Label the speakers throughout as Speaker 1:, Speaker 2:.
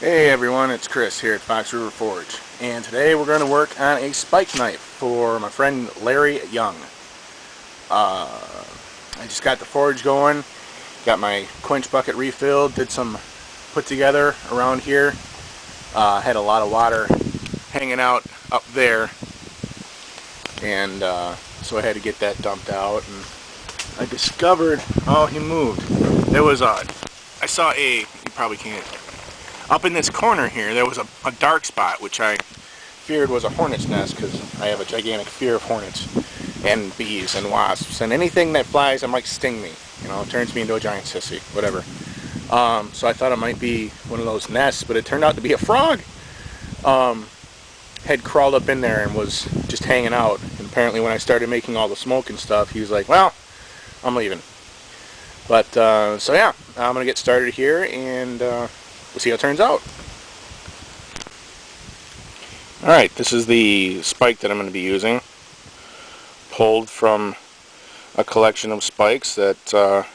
Speaker 1: Hey everyone, it's Chris here at Fox River Forge, and today we're going to work on a spike knife for my friend Larry Young. I just got the forge going, got my quench bucket refilled, did some put together around here. Had a lot of water hanging out up there, and so I had to get that dumped out. And I discovered, oh, he moved. There was I saw you probably can't. Up in this corner here, there was a dark spot, which I feared was a hornet's nest, because I have a gigantic fear of hornets and bees and wasps and anything that flies that might sting me. You know, it turns me into a giant sissy, whatever. So I thought it might be one of those nests, but it turned out to be a frog. Had crawled up in there and was just hanging out. And apparently when I started making all the smoke and stuff, he was like, well, I'm leaving. But, so yeah, I'm going to get started here, and we'll see how it turns out. Alright, this is the spike that I'm going to be using. Pulled from a collection of spikes that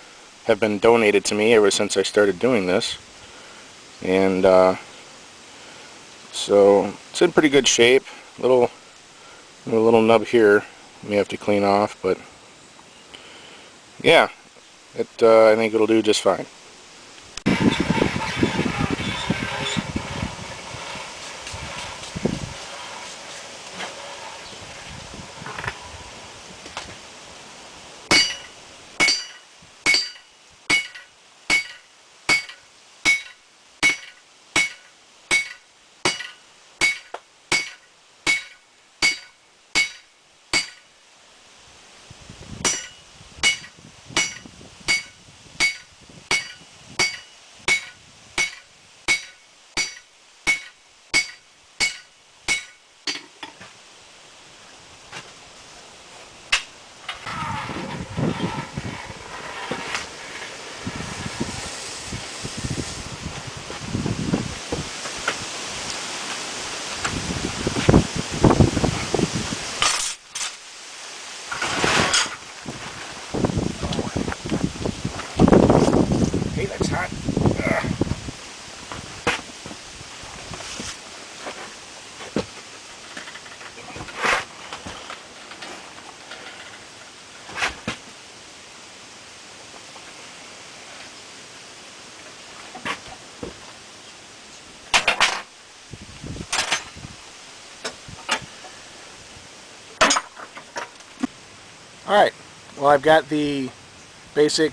Speaker 1: have been donated to me ever since I started doing this. And so it's in pretty good shape. Little nub here may have to clean off, but yeah, I think it'll do just fine. Hey, that's hot. Alright, well, I've got the basic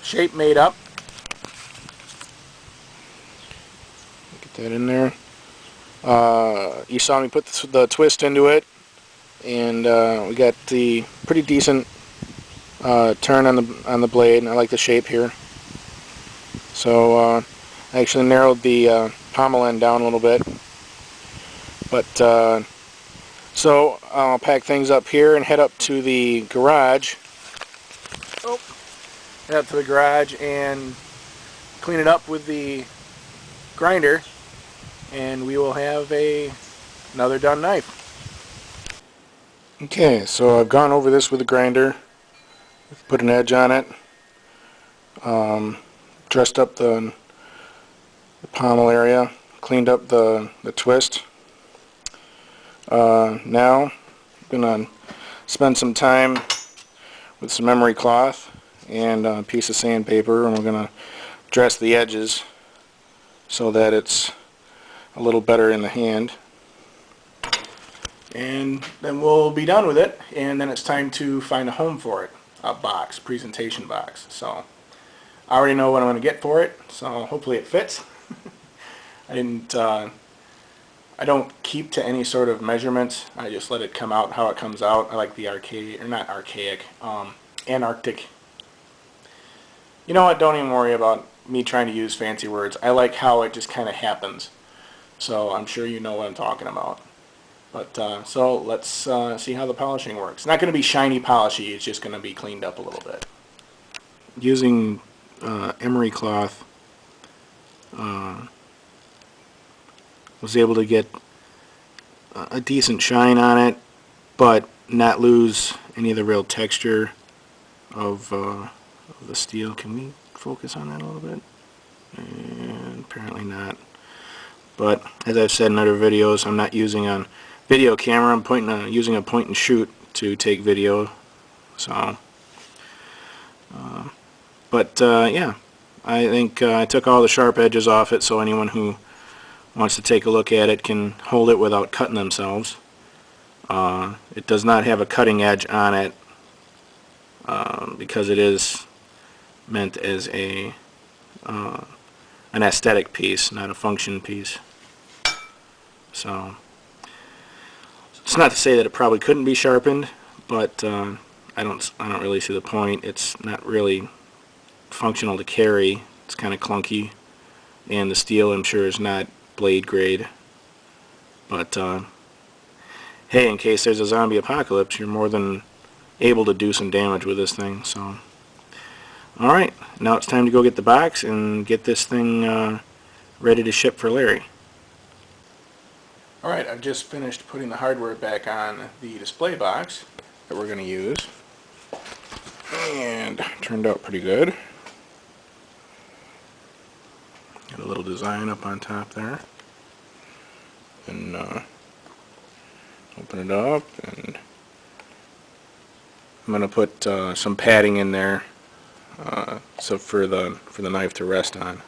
Speaker 1: shape made up. Get that in there. You saw me put the twist into it, and we got the pretty decent turn on the blade, and I like the shape here. So I actually narrowed the pommel end down a little bit, but so I'll pack things up here and head up to the garage. Head up to the garage and clean it up with the grinder, and we will have another done knife. Okay, so I've gone over this with the grinder, put an edge on it, dressed up the pommel area, cleaned up the twist. Now I'm going to spend some time with some emery cloth and a piece of sandpaper, and we're going to dress the edges so that it's a little better in the hand. And then we'll be done with it, and then it's time to find a home for it, a box, presentation box. So I already know what I'm going to get for it, so hopefully it fits. I don't keep to any sort of measurements. I just let it come out how it comes out. I like the Antarctic. You know what, don't even worry about me trying to use fancy words. I like how it just kind of happens. So I'm sure you know what I'm talking about. But so let's see how the polishing works. It's not going to be shiny polishy, it's just going to be cleaned up a little bit. Using emery cloth, was able to get a decent shine on it, but not lose any of the real texture of the steel. Can we focus on that a little bit? And apparently not. But as I've said in other videos, I'm not using a video camera. I'm using a point and shoot to take video. So, yeah, I think I took all the sharp edges off it, so anyone who wants to take a look at it can hold it without cutting themselves. It does not have a cutting edge on it because it is meant as an aesthetic piece, not a function piece. So it's not to say that it probably couldn't be sharpened, but I don't really see the point. It's not really functional to carry. It's kind of clunky, and the steel, I'm sure, is not blade grade. But hey, in case there's a zombie apocalypse, you're more than able to do some damage with this thing. So, alright, now it's time to go get the box and get this thing ready to ship for Larry. Alright, I've just finished putting the hardware back on the display box that we're going to use, and turned out pretty good. Got a little design up on top there, and open it up, and I'm going to put some padding in there so for the knife to rest on.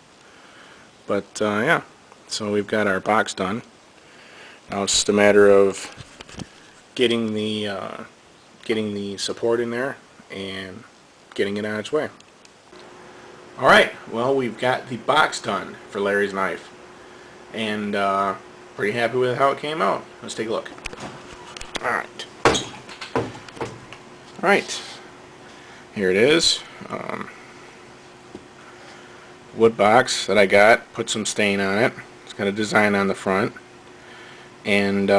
Speaker 1: But yeah, so we've got our box done. Now it's just a matter of getting the support in there and getting it on its way. Alright, well, we've got the box done for Larry's knife, and pretty happy with how it came out. Let's take a look. Alright, here it is. Wood box that I got, put some stain on it. It's got a design on the front. And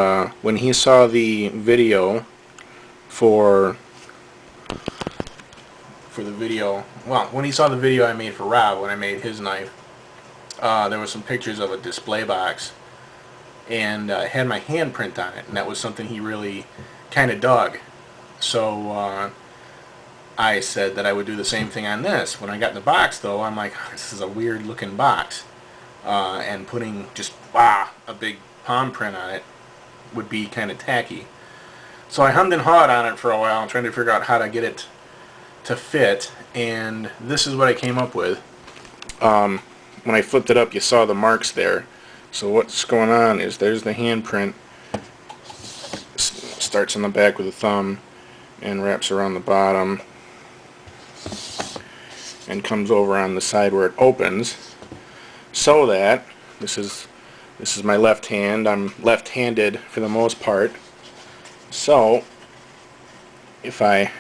Speaker 1: when he saw the video when he saw the video I made for Rob when I made his knife, there was some pictures of a display box, and it had my handprint on it, and that was something he really kind of dug. So I said that I would do the same thing on this. When I got the box, though, I'm like, this is a weird looking box, and putting just a big palm print on it would be kind of tacky. So I hummed and hawed on it for a while, trying to figure out how to get it to fit, and this is what I came up with. When I flipped it up, you saw the marks there. So what's going on is there's the handprint. Starts on the back with a thumb and wraps around the bottom and comes over on the side where it opens, so that this is my left hand. I'm left-handed for the most part. So if I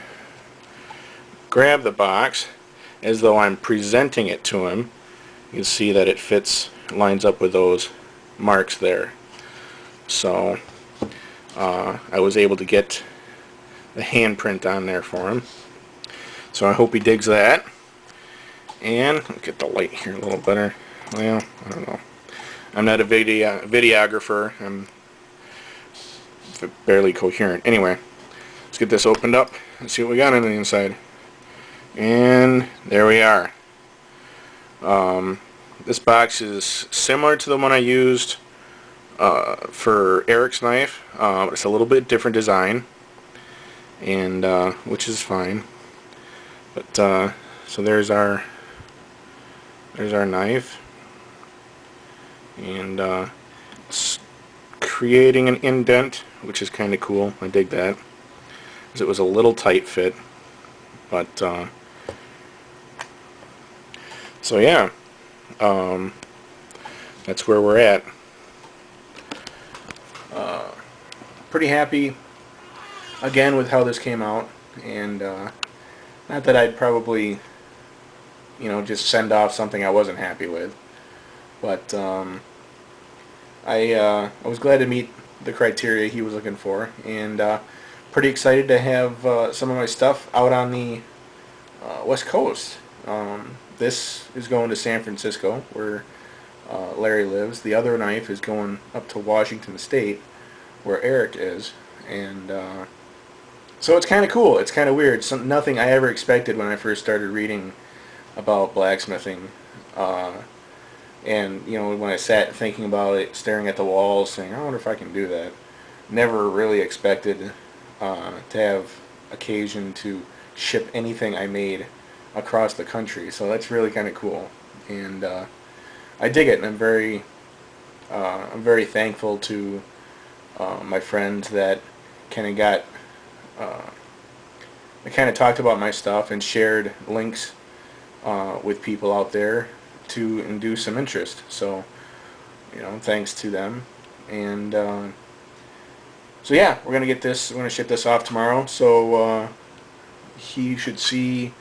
Speaker 1: grab the box as though I'm presenting it to him, you see that it fits, lines up with those marks there. So I was able to get the handprint on there for him. So I hope he digs that. And I'll get the light here a little better. Well, I don't know. I'm not a videographer. I'm barely coherent. Anyway, let's get this opened up and see what we got on the inside. And there we are. This box is similar to the one I used for Eric's knife. It's a little bit different design, and which is fine. But so there's our knife, and it's creating an indent, which is kind of cool. I dig that, because it was a little tight fit. But so yeah, that's where we're at. Pretty happy again with how this came out, and not that I'd probably, just send off something I wasn't happy with, but I was glad to meet the criteria he was looking for, and pretty excited to have some of my stuff out on the West Coast. This is going to San Francisco, where Larry lives. The other knife is going up to Washington State, where Eric is, and so it's kind of cool. It's kind of weird. It's nothing I ever expected when I first started reading about blacksmithing. And, you know, when I sat thinking about it, staring at the walls, saying, I wonder if I can do that. Never really expected to have occasion to ship anything I made across the country. So that's really kind of cool. And I dig it, and I'm very thankful to my friends that kind of got, uh, I kind of talked about my stuff and shared links with people out there to induce some interest. So, you know, thanks to them. And so yeah, we're gonna get this. We're gonna ship this off tomorrow. So he should see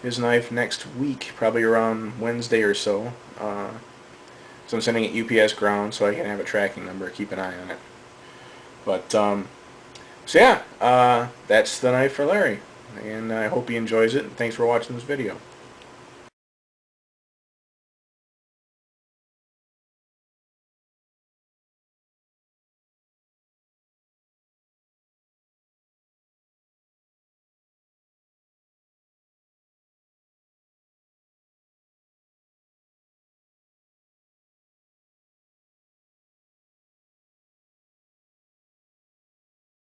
Speaker 1: his knife next week, probably around Wednesday or so. So I'm sending it UPS ground so I can have a tracking number, keep an eye on it. But so yeah, that's the knife for Larry, and I hope he enjoys it. Thanks for watching this video.